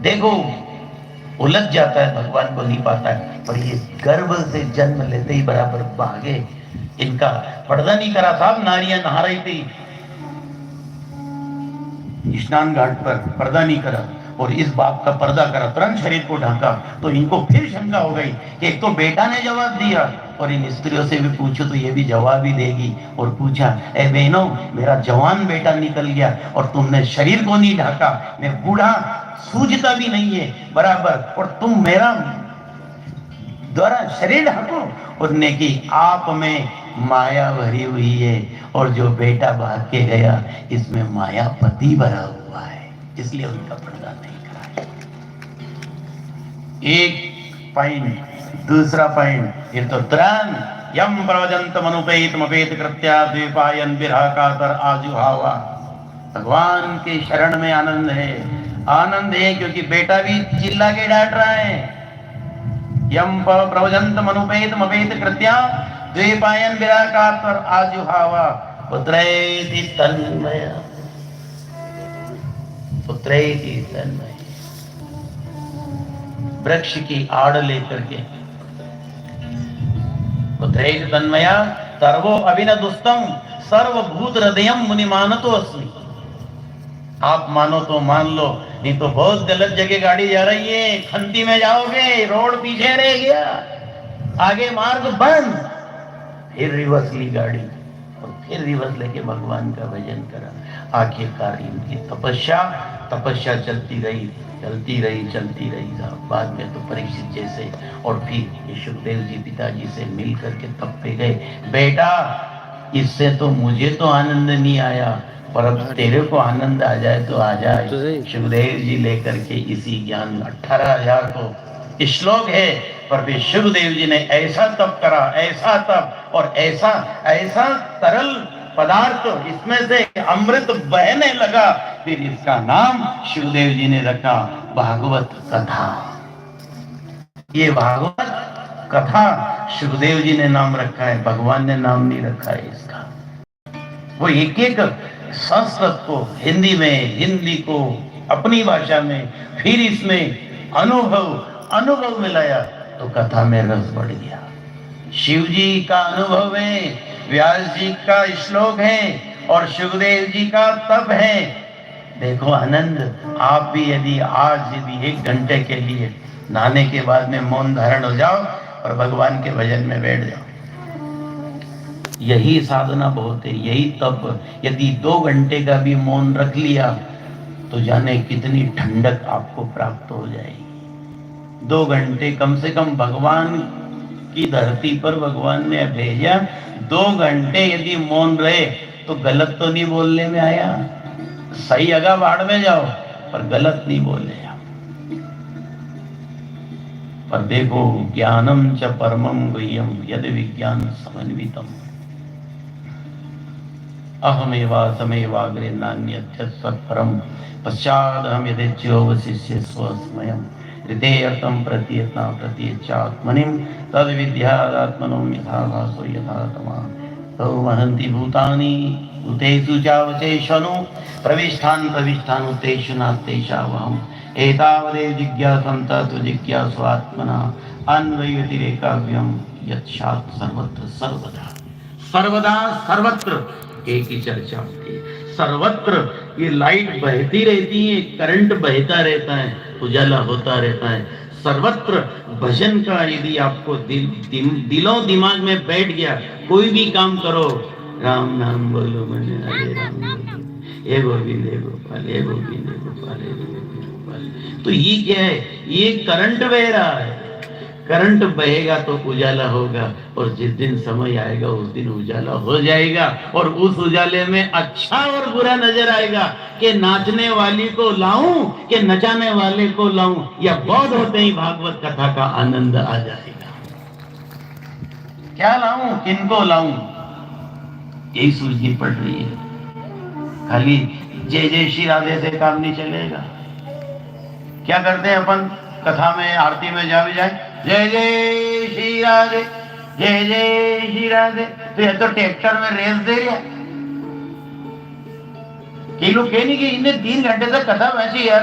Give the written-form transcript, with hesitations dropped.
देखो उलझ जाता है, भगवान को नहीं पाता है। पर ये गर्भ से जन्म लेते ही बराबर भागे, इनका पर्दा नहीं करा साहब, नारियां नहा रही थी स्नान घाट पर, पर्दा नहीं करा, और इस बाप का पर्दा करा, तुरंत शरीर को ढांका। तो इनको फिर शंका हो गई कि एक तो बेटा ने जवाब दिया, और इन स्त्रियों से भी पूछो तो ये भी जवाब ही देगी। और पूछा, ए बहनों, मेरा जवान बेटा निकल गया और तुमने शरीर को नहीं ढाका, मैं बूढ़ा सूझता भी नहीं है बराबर, और तुम मेरा द्वारा शरीर ढाको। उसने की, आप में माया भरी हुई है, और जो बेटा भाग के गया इसमें मायापति भरा हुआ है, इसलिए उनका पर्दा नहीं करा। एक पॉइंट। दूसरा पॉइंट, ये तो त्राण यम प्रवजंत मनुपेत मपेत कृत्या द्वीपायन विरह कातर आजुहावा। भगवान के शरण में आनंद है, आनंद है, क्योंकि बेटा भी चिल्ला के डांट रहा है। यम प्रवजंत मनुपेत मपेत कृत्या द्वीपायन विरह कातर आजुहावा। पुत्रेति तन्मय, पुत्रेति तन्मय, वृक्ष की आड़ लेकर के, पुत्रेति तन्मया सर्वो अभिनदुस्तम सर्वभूत हृदयम मुनि मानतो अस्मि। आप मानो तो मान लो, नहीं तो बहुत गलत जगह गाड़ी जा रही है, खंती में जाओगे, रोड पीछे रह गया, आगे मार्ग बंद, फिर रिवर्स ली गाड़ी, और फिर रिवर्स लेके भगवान का भजन करा। आखिरकार इनकी तपस्या चलती रही, चलती रही, चलती रही। बाद में तो परीक्षित जैसे, और फिर ये सुखदेव जी पिताजी से मिल करके तब पे गए, बेटा इससे तो मुझे तो आनंद नहीं आया, पर अब तेरे को आनंद आ जाए तो आ जाए। सुखदेव जी लेकर के इसी ज्ञान 18,000 तो श्लोक है, पर फिर सुखदेव जी ने ऐसा तप करा, ऐसा तप, और ऐसा ऐसा तरल पदार्थ, इसमें से अमृत बहने लगा। फिर इसका नाम शिवदेव जी ने रखा भागवत कथा। ये भागवत कथा सुखदेव जी ने नाम रखा है, भगवान ने नाम नहीं रखा है इसका। वो एक एक संस्कृत को हिंदी में, हिंदी को अपनी भाषा में, फिर इसमें अनुभव मिलाया, तो कथा में रस बढ़ गया। शिव जी का अनुभव है, व्यास जी का श्लोक है, और सुखदेव जी का तप है। देखो आनंद, आप भी यदि आज यदि 1 घंटे के लिए नहाने के बाद में मौन धारण हो जाओ और भगवान के भजन में बैठ जाओ, यही साधना बहुत है, यही तप। यदि 2 घंटे का भी मौन रख लिया तो जाने कितनी ठंडक आपको प्राप्त हो जाएगी। 2 घंटे कम से कम भगवान की धरती पर भगवान ने भेजा, 2 घंटे यदि मौन रहे तो गलत तो नहीं बोलने में आया, सही अगा बाढ़ में जाओ, पर गलत नहीं बोले आप। पर देखो, ज्ञानम च परमम गुह्यम यद विज्ञान समन्वितम अहमेवासमेवाग्रे नान्यथ्यत्परम पश्चाद हम यदेच्योवशिष्य स्वस्मयम् हृदयर्थम प्रतीयता प्रतीयच्चात्मनिं तद विद्यादात्मनो यथा भासो यथा तमा तो महन्ति भूतानि भूतेषु चावचेषनु प्रविष्ठान् तेषु नास्तेषावहम् एतावदेव जिज्ञासं तत् जिज्ञासु आत्मना अन्वयतिरेकाव्यं यत्शात् सर्वत्र सर्वदा सर्वदा सर्वत्र एक ही चर्चा होती है। सर्वत्र ये लाइट बहती रहती है, करंट बहता रहता है, उजाला होता रहता है। सर्वत्र भजन का यदि आपको दिलों दिमाग में बैठ गया, कोई भी काम करो, राम नाम बोलो, मैंने हरे राम बोलो, हे गोविंद हे गोपाल, हे गोविंद हे गोपाल, हे गोविंद हे गोपाल। तो ये क्या है? ये करंट बह रहा है। करंट बहेगा तो उजाला होगा, और जिस दिन समय आएगा उस दिन उजाला हो जाएगा, और उस उजाले में अच्छा और बुरा नजर आएगा कि नाचने वाली को लाऊं कि नचाने वाले को लाऊं, या बौद्ध होते ही भागवत कथा का आनंद आ जाएगा। क्या लाऊं, किनको लाऊं, यही सूझनी पड़ रही है। खाली जय जय श्री राधे से काम नहीं चलेगा। क्या करते हैं अपन कथा में, आरती में जा भी जाए, जय जय श्री राधे, जय जय श्री राधे, तो ये तो ट्रैक्टर में रेस दे रहा। कई लोग कह नहीं कि इन्हें 3 घंटे तक कथा वैसी यार,